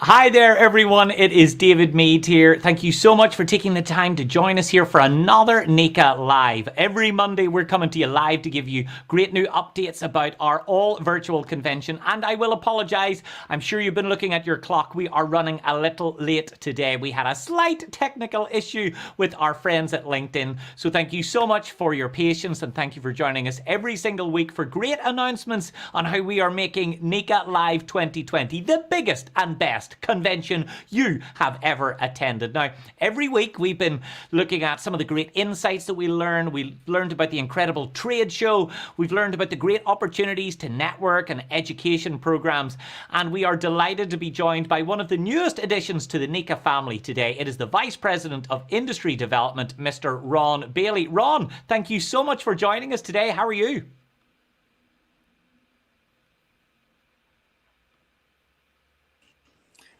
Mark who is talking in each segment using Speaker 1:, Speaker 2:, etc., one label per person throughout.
Speaker 1: Hi there, everyone. It is David Mead here. Thank you so much for taking the time to join us here for another Nika Live. Every Monday, we're coming to you live to give you great new updates about our all virtual convention. And I will apologize. I'm sure you've been looking at your clock. We are running a little late today. We had a slight technical issue with our friends at LinkedIn. So thank you so much for your patience and thank you for joining us every single week for great announcements on how we are making Nika Live 2020 the biggest and best convention you have ever attended. Now, every week we've been looking at some of the great insights that we learned. We learned about the incredible trade show. We've learned about the great opportunities to network and education programs. And we are delighted to be joined by one of the newest additions to the Nika family today. It is the Vice President of Industry Development, Mr. Ron Bailey. Ron, thank you so much for joining us today. How are you?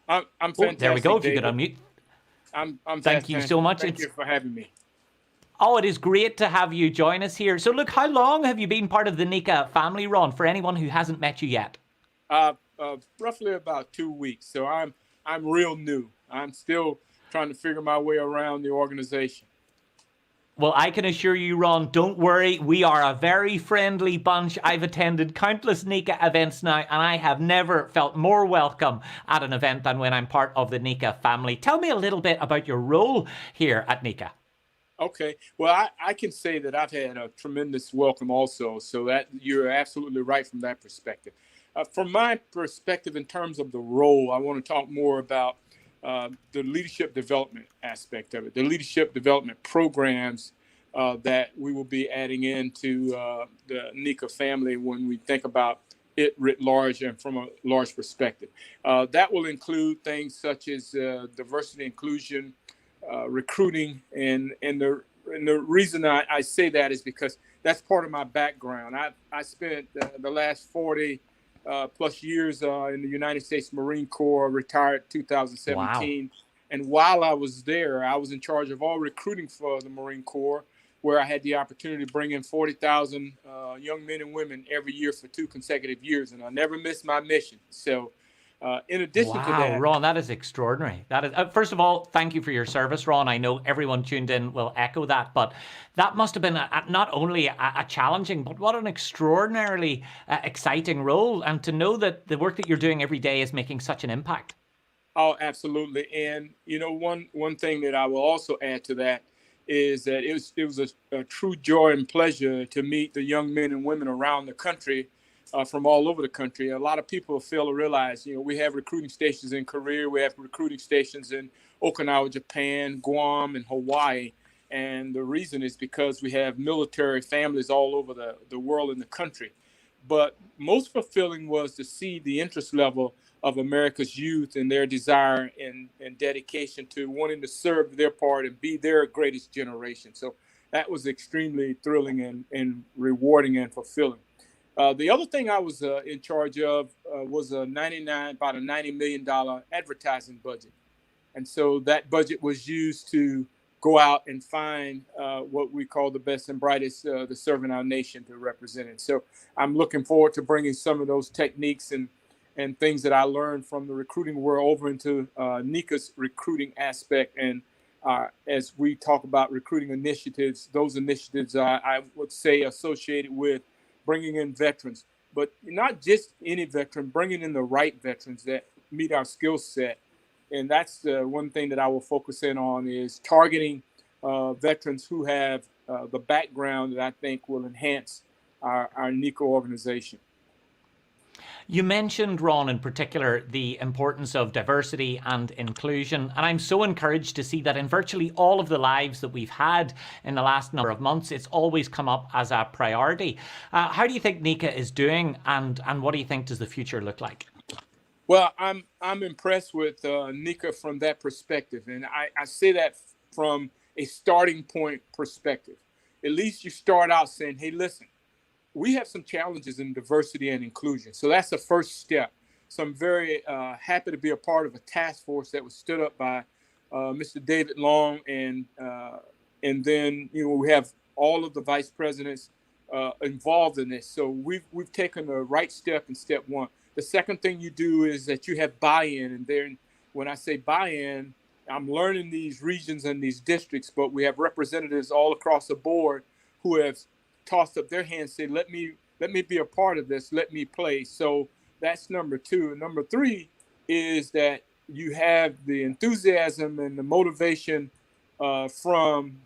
Speaker 2: I'm fantastic.
Speaker 1: There we go. If you
Speaker 2: David.
Speaker 1: could unmute.
Speaker 2: I'm
Speaker 1: Thank you so
Speaker 2: fantastic.
Speaker 1: much.
Speaker 2: Thank you for having me.
Speaker 1: Oh, it is great to have you join us here. So look, how long have you been part of the Nika family, Ron, for anyone who hasn't met you yet?
Speaker 2: Roughly about 2 weeks. So I'm real new. I'm still trying to figure my way around the organization.
Speaker 1: Well, I can assure you, Ron, don't worry. We are a very friendly bunch. I've attended countless Nika events now, and I have never felt more welcome at an event than when I'm part of the Nika family. Tell me a little bit about your role here at Nika.
Speaker 2: Okay. Well, I can say that I've had a tremendous welcome also. So that you're absolutely right from that perspective. From my perspective, in terms of the role, I want to talk more about the leadership development aspect of it, the leadership development programs that we will be adding into the Nika family when we think about it writ large and from a large perspective. That will include things such as diversity, inclusion, recruiting, and the reason I say that is because that's part of my background. I spent the last 40 plus years in the United States Marine Corps, retired 2017.
Speaker 1: Wow.
Speaker 2: And while I was there, I was in charge of all recruiting for the Marine Corps, where I had the opportunity to bring in 40,000 young men and women every year for 2 consecutive years. And I never missed my mission. So in addition to
Speaker 1: Wow,
Speaker 2: that,
Speaker 1: Ron, that is extraordinary. That is, first of all, thank you for your service, Ron. I know everyone tuned in will echo that, but that must have been not only a challenging, but what an extraordinarily exciting role. And to know that the work that you're doing every day is making such an impact.
Speaker 2: oh, absolutely. And one thing that I will also add to that is that it was a true joy and pleasure to meet the young men and women around the country, from all over the country. A lot of people fail to realize, we have recruiting stations in Korea, we have recruiting stations in Okinawa, Japan, Guam, and Hawaii. And the reason is because we have military families all over the world and the country. But most fulfilling was to see the interest level of America's youth and their desire and dedication to wanting to serve their part and be their greatest generation. So that was extremely thrilling and rewarding and fulfilling. The other thing I was in charge of was about a $90 million advertising budget. And so that budget was used to go out and find what we call the best and brightest to serving our nation to represent it. So I'm looking forward to bringing some of those techniques and things that I learned from the recruiting world over into Nika's recruiting aspect. And as we talk about recruiting initiatives, those initiatives I would say associated with bringing in veterans, but not just any veteran, bringing in the right veterans that meet our skill set. And that's the one thing that I will focus in on is targeting veterans who have the background that I think will enhance our Nika organization.
Speaker 1: You mentioned, Ron, in particular, the importance of diversity and inclusion. And I'm so encouraged to see that in virtually all of the lives that we've had in the last number of months, it's always come up as a priority. How do you think Nika is doing, and what do you think does the future look like?
Speaker 2: Well, I'm impressed with Nika from that perspective. And I say that from a starting point perspective. At least you start out saying, hey, listen, we have some challenges in diversity and inclusion. So that's the first step. So I'm very happy to be a part of a task force that was stood up by Mr. David Long, and then we have all of the vice presidents involved in this. So we've taken the right step in step one. The second thing you do is that you have buy-in, and then when I say buy-in, I'm learning these regions and these districts, but we have representatives all across the board who have tossed up their hands, say, let me be a part of this, let me play. So that's number two. Number three is that you have the enthusiasm and the motivation from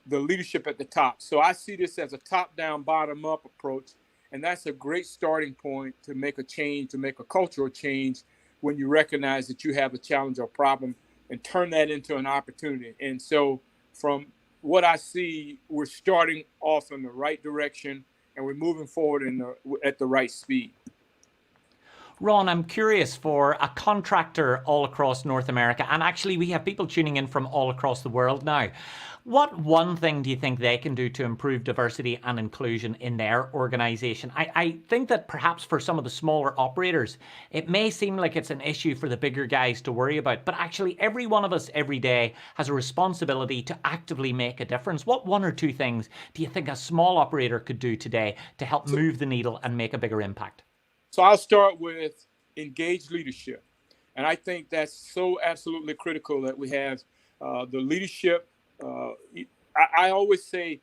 Speaker 2: the leadership at the top. So I see this as a top-down, bottom-up approach, and that's a great starting point to make a change, to make a cultural change when you recognize that you have a challenge or problem and turn that into an opportunity. And so from what I see, we're starting off in the right direction and we're moving forward at the right speed.
Speaker 1: Ron, I'm curious, for a contractor all across North America, and actually we have people tuning in from all across the world now, what one thing do you think they can do to improve diversity and inclusion in their organization? I think that perhaps for some of the smaller operators, it may seem like it's an issue for the bigger guys to worry about, but actually every one of us every day has a responsibility to actively make a difference. What one or two things do you think a small operator could do today to help move the needle and make a bigger impact?
Speaker 2: So I'll start with engaged leadership. And I think that's so absolutely critical that we have the leadership. I always say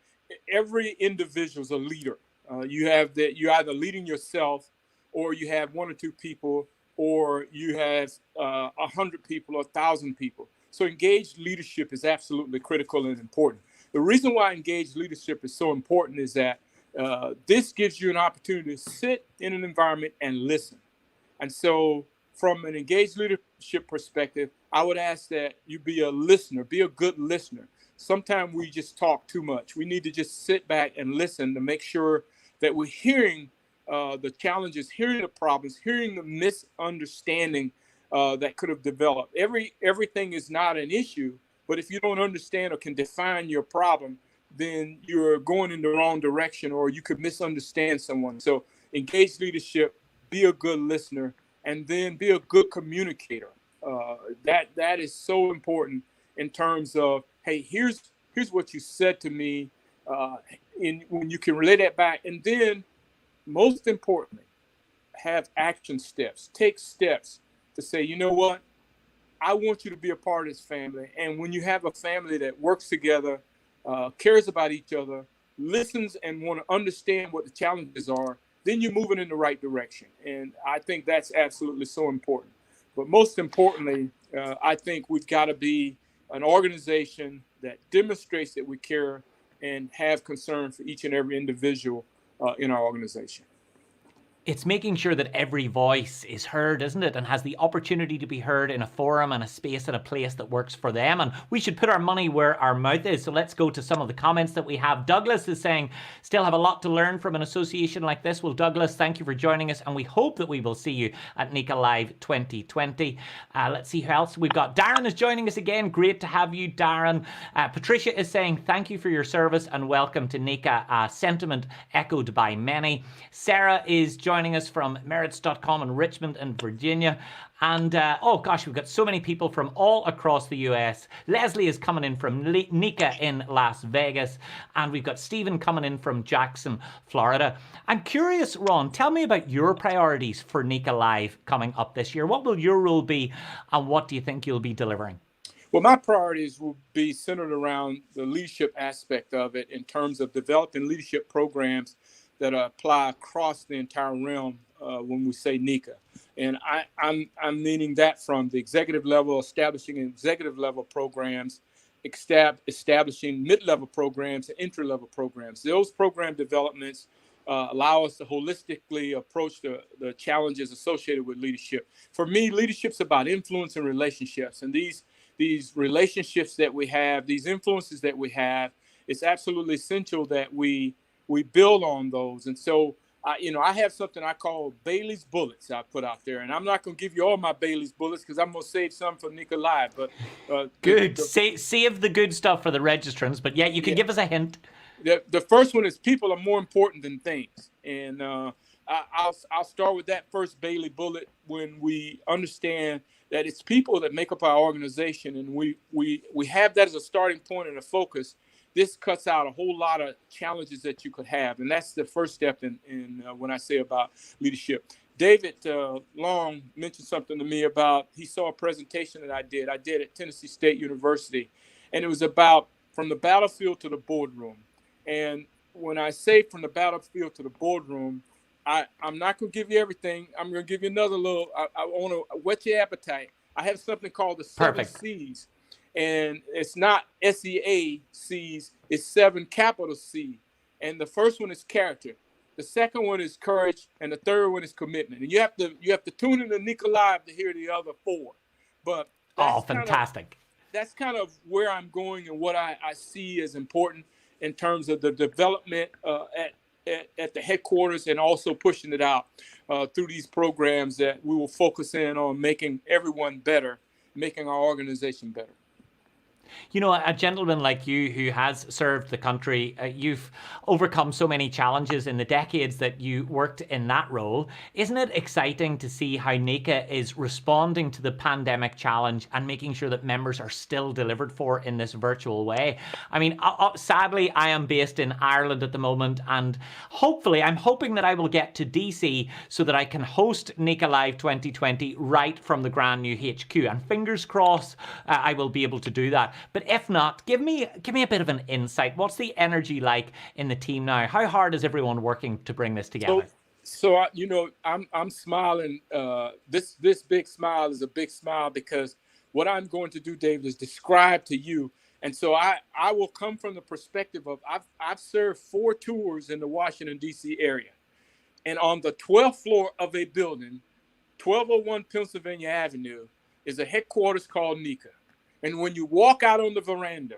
Speaker 2: every individual is a leader. You have that you're either leading yourself, or you have one or two people, or you have 100 people or 1,000 people. So engaged leadership is absolutely critical and important. The reason why engaged leadership is so important is that this gives you an opportunity to sit in an environment and listen. And so from an engaged leadership perspective, I would ask that you be a listener, be a good listener. Sometimes we just talk too much. We need to just sit back and listen to make sure that we're hearing the challenges, hearing the problems, hearing the misunderstanding that could have developed. Everything is not an issue, but if you don't understand or can define your problem, then you're going in the wrong direction, or you could misunderstand someone. So engage leadership, be a good listener, and then be a good communicator. That is so important in terms of, hey, here's what you said to me, when you can relay that back. And then most importantly, have action steps, take steps to say, you know what, I want you to be a part of this family. And when you have a family that works together, cares about each other, listens and want to understand what the challenges are, then you're moving in the right direction. And I think that's absolutely so important. But most importantly, I think we've got to be an organization that demonstrates that we care and have concern for each and every individual in our organization.
Speaker 1: It's making sure that every voice is heard, isn't it? And has the opportunity to be heard in a forum and a space and a place that works for them. And we should put our money where our mouth is. So let's go to some of the comments that we have. Douglas is saying, still have a lot to learn from an association like this. Well, Douglas, thank you for joining us. And we hope that we will see you at Nika Live 2020. Let's see who else we've got. Darren is joining us again. Great to have you, Darren. Patricia is saying, thank you for your service and welcome to Nika. Sentiment echoed by many. Sarah is joining us from merits.com in Richmond in Virginia. And oh gosh, we've got so many people from all across the US. Leslie is coming in from Nika in Las Vegas. And we've got Stephen coming in from Jackson, Florida. I'm curious, Ron, tell me about your priorities for Nika Live coming up this year. What will your role be and what do you think you'll be delivering?
Speaker 2: Well, my priorities will be centered around the leadership aspect of it in terms of developing leadership programs that apply across the entire realm when we say Nika. And I'm meaning that from the executive level, establishing executive level programs, establishing mid-level programs and entry-level programs. Those program developments allow us to holistically approach the challenges associated with leadership. For me, leadership's about influence and relationships. And these relationships that we have, these influences that we have, it's absolutely essential that we build on those. And so, I have something I call Bailey's Bullets I put out there. And I'm not going to give you all my Bailey's Bullets because I'm going to save some for Nika Live. But
Speaker 1: good. Save the good stuff for the registrants. But yeah, you can give us a hint.
Speaker 2: The first one is people are more important than things. And I'll start with that first Bailey Bullet when we understand that it's people that make up our organization. And we have that as a starting point and a focus. This cuts out a whole lot of challenges that you could have. And that's the first step in when I say about leadership. David Long mentioned something to me about he saw a presentation that I did. I did at Tennessee State University, and it was about from the battlefield to the boardroom. And when I say from the battlefield to the boardroom, I'm not going to give you everything. I'm going to give you another little. I want to whet your appetite. I have something called the seven
Speaker 1: Perfect.
Speaker 2: C's, and it's not SEA C's. It's seven capital C, and the first one is character. The second one is courage, and the third one is commitment. And you have to tune in to Nika Live to hear the other four. But
Speaker 1: Oh,
Speaker 2: that's kind of
Speaker 1: fantastic.
Speaker 2: where I'm going and what I see as important in terms of the development at the headquarters and also pushing it out through these programs that we will focus in on making everyone better, making our organization better.
Speaker 1: You know, a gentleman like you who has served the country, you've overcome so many challenges in the decades that you worked in that role. Isn't it exciting to see how Nika is responding to the pandemic challenge and making sure that members are still delivered for in this virtual way? I mean, sadly, I am based in Ireland at the moment, and hopefully, I'm hoping that I will get to DC so that I can host Nika Live 2020 right from the brand new HQ. And fingers crossed, I will be able to do that. But if not, give me a bit of an insight. What's the energy like in the team now? How hard is everyone working to bring this together?
Speaker 2: So I'm smiling. This big smile is a big smile because what I'm going to do, David, is describe to you. And so I will come from the perspective of I've served 4 tours in the Washington D.C. area, and on the 12th floor of a building, 1201 Pennsylvania Avenue, is a headquarters called Nika. And when you walk out on the veranda,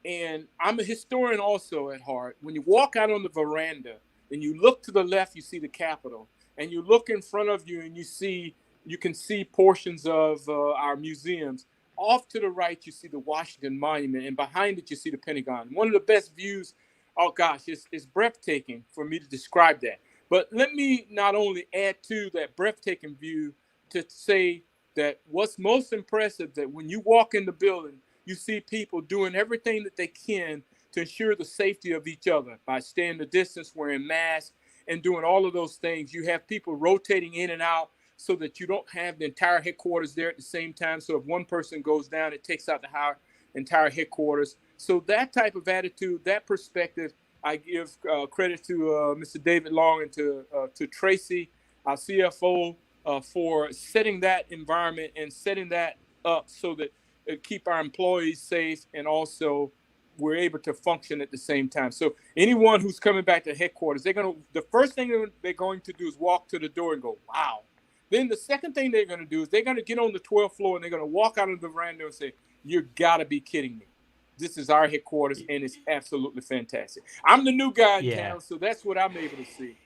Speaker 2: and I'm a historian also at heart, when you walk out on the veranda and you look to the left, you see the Capitol, and you look in front of you and you can see portions of our museums. Off to the right, you see the Washington Monument, and behind it, you see the Pentagon. One of the best views. Oh gosh, it's breathtaking for me to describe that. But let me not only add to that breathtaking view to say that what's most impressive that when you walk in the building, you see people doing everything that they can to ensure the safety of each other by staying the distance, wearing masks, and doing all of those things. You have people rotating in and out so that you don't have the entire headquarters there at the same time. So if one person goes down, it takes out the entire headquarters. So that type of attitude, that perspective, I give credit to Mr. David Long and to Tracy, our CFO, for setting that environment and setting that up so that it keep our employees safe, and also we're able to function at the same time. So anyone who's coming back to headquarters, the first thing they're going to do is walk to the door and go, wow. Then the second thing they're going to do is they're going to get on the 12th floor and they're going to walk out of the veranda and say, you got to be kidding me. This is our headquarters, and it's absolutely fantastic. I'm the new guy in town, so that's what I'm able to see.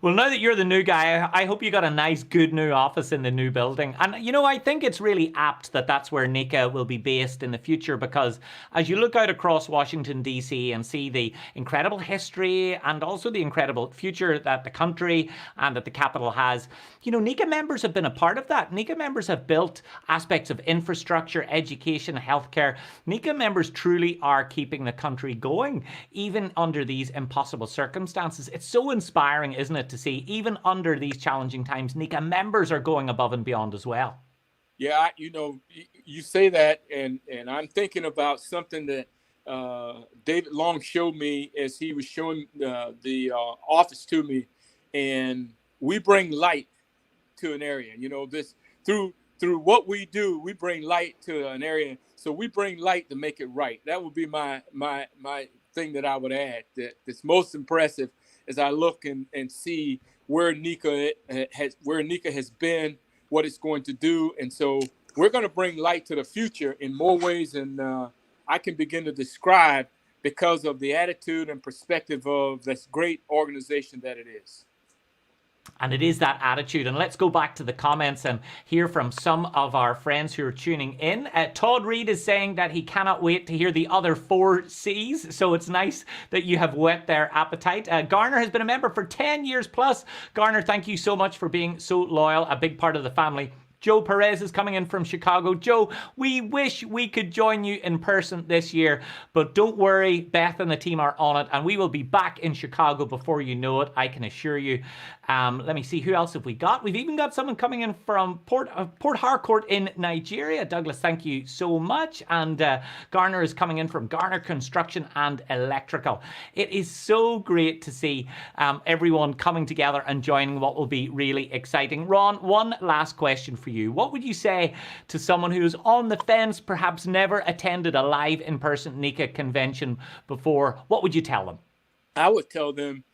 Speaker 1: Well, now that you're the new guy, I hope you got a nice, good new office in the new building. And, you know, I think it's really apt that that's where Nika will be based in the future, because as you look out across Washington, D.C. and see the incredible history and also the incredible future that the country and that the capital has, you know, Nika members have been a part of that. Nika members have built aspects of infrastructure, education, healthcare. Nika members truly are keeping the country going, even under these impossible circumstances. It's so inspiring, isn't it, to see even under these challenging times, Nika members are going above and beyond as well.
Speaker 2: Yeah, you say that, and I'm thinking about something that David Long showed me as he was showing the office to me, and we bring light to an area. You know, this through what we do, we bring light to an area. So we bring light to make it right. That would be my thing that I would add. That's most impressive as I look and see where Nika has been, what it's going to do. And so we're going to bring light to the future in more ways than I can begin to describe, because of the attitude and perspective of this great organization that it is.
Speaker 1: And it is that attitude. And let's go back to the comments and hear from some of our friends who are tuning in. Todd Reed is saying that he cannot wait to hear the other 4 C's. So it's nice that you have whet their appetite. Garner has been a member for 10 years plus. Garner, thank you so much for being so loyal, a big part of the family. Joe Perez is coming in from Chicago. Joe, we wish we could join you in person this year, but don't worry, Beth and the team are on it, and we will be back in Chicago before you know it, I can assure you. Let me see, who else have we got? We've even got someone coming in from Port Harcourt in Nigeria. Douglas, thank you so much. And Garner is coming in from Garner Construction and Electrical. It is so great to see everyone coming together and joining what will be really exciting. Ron, one last question for you. What would you say to someone who's on the fence, perhaps never attended a live in-person Nika convention before? What would you tell them?
Speaker 2: I would tell them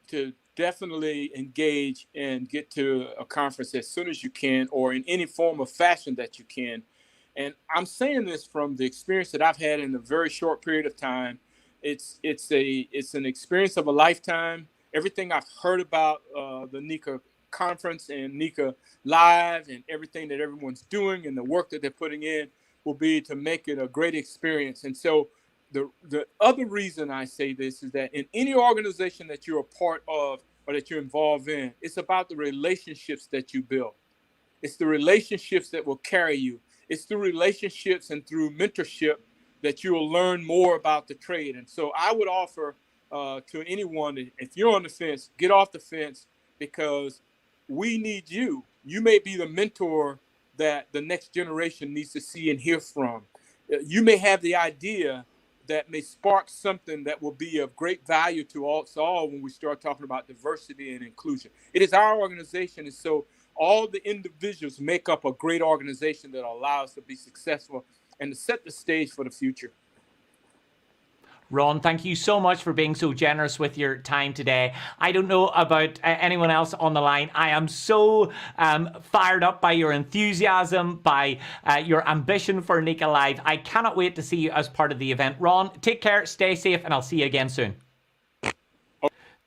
Speaker 2: to definitely engage and get to a conference as soon as you can, or in any form of fashion that you can. And I'm saying this from the experience that I've had in a very short period of time. It's an experience of a lifetime. Everything I've heard about the Nika conference and Nika Live and everything that everyone's doing and the work that they're putting in will be to make it a great experience. And so the other reason I say this is that in any organization that you're a part of or that you're involved in, it's about the relationships that you build. It's the relationships that will carry you. It's through relationships and through mentorship that you will learn more about the trade. And so I would offer to anyone, if you're on the fence, get off the fence, because we need you. You may be the mentor that the next generation needs to see and hear from. You may have the idea that may spark something that will be of great value to us all when we start talking about diversity and inclusion. It is our organization, and so all the individuals make up a great organization that allows us to be successful and to set the stage for the future.
Speaker 1: Ron, thank you so much for being so generous with your time today. I don't know about anyone else on the line. I am so fired up by your enthusiasm, by your ambition for Nika Live. I cannot wait to see you as part of the event. Ron, take care, stay safe, and I'll see you again soon.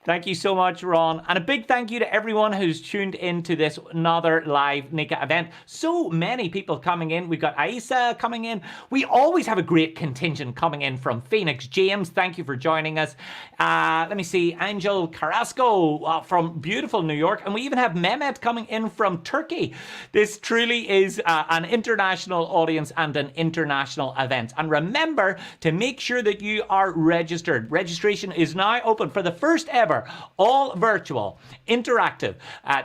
Speaker 1: Thank you so much, Ron. And a big thank you to everyone who's tuned into this another live Nika event. So many people coming in. We've got Aisa coming in. We always have a great contingent coming in from Phoenix. James, thank you for joining us. Let me see. Angel Carrasco from beautiful New York. And we even have Mehmet coming in from Turkey. This truly is an international audience and an international event. And remember to make sure that you are registered. Registration is now open for the first ever all virtual, interactive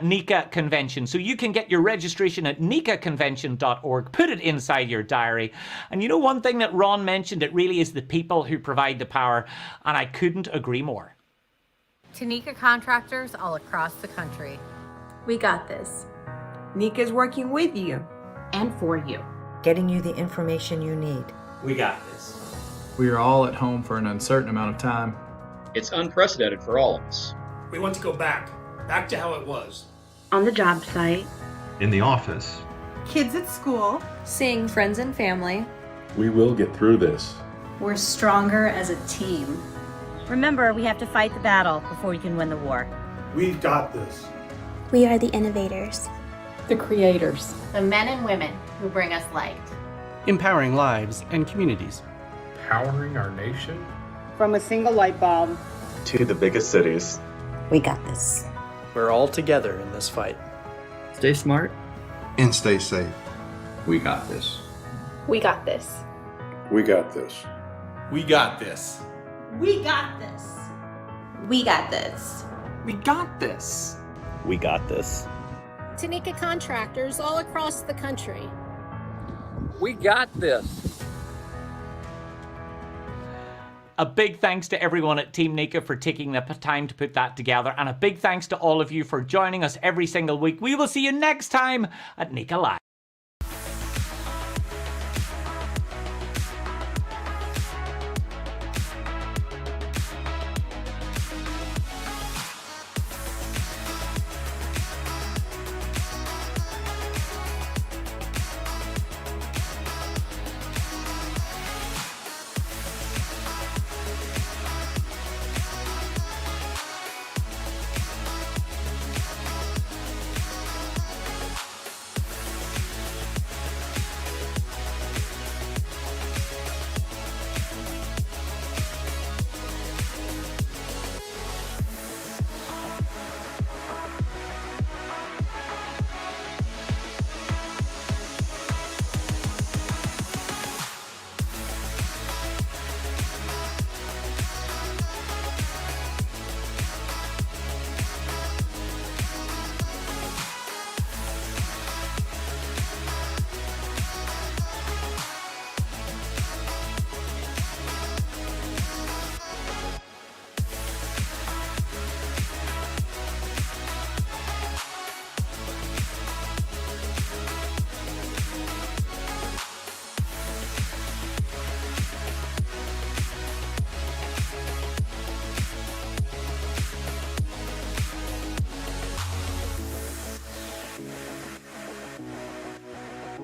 Speaker 1: Nika convention. So you can get your registration at nikaconvention.org. Put it inside your diary. And you know, one thing that Ron mentioned, it really is the people who provide the power. And I couldn't agree more.
Speaker 3: To Nika contractors all across the country,
Speaker 4: we got this.
Speaker 5: Nika is working with you.
Speaker 4: And for you.
Speaker 6: Getting you the information you need.
Speaker 1: We got this.
Speaker 7: We are all at home for an uncertain amount of time.
Speaker 8: It's unprecedented for all of us.
Speaker 9: We want to go back to how it was.
Speaker 4: On the job site.
Speaker 10: In the office.
Speaker 5: Kids at school.
Speaker 3: seeing friends and family.
Speaker 10: We will get through this.
Speaker 11: We're stronger as a team.
Speaker 12: Remember, we have to fight the battle before we can win the war.
Speaker 9: We've got this.
Speaker 13: We are the innovators.
Speaker 4: The creators.
Speaker 3: The men and women who bring us light.
Speaker 14: Empowering lives and communities.
Speaker 10: Powering our nation.
Speaker 15: From a single light bulb
Speaker 16: to the biggest cities.
Speaker 6: We got this.
Speaker 14: We're all together in this fight.
Speaker 17: Stay smart.
Speaker 18: And stay safe.
Speaker 17: We got this.
Speaker 4: We got this.
Speaker 10: We got this.
Speaker 9: We got this.
Speaker 11: We got this.
Speaker 4: We got this.
Speaker 14: We got this.
Speaker 16: We got this.
Speaker 19: To Nika contractors all across the country.
Speaker 20: We got this.
Speaker 1: A big thanks to everyone at Team Nika for taking the time to put that together. And a big thanks to all of you for joining us every single week. We will see you next time at Nika Live.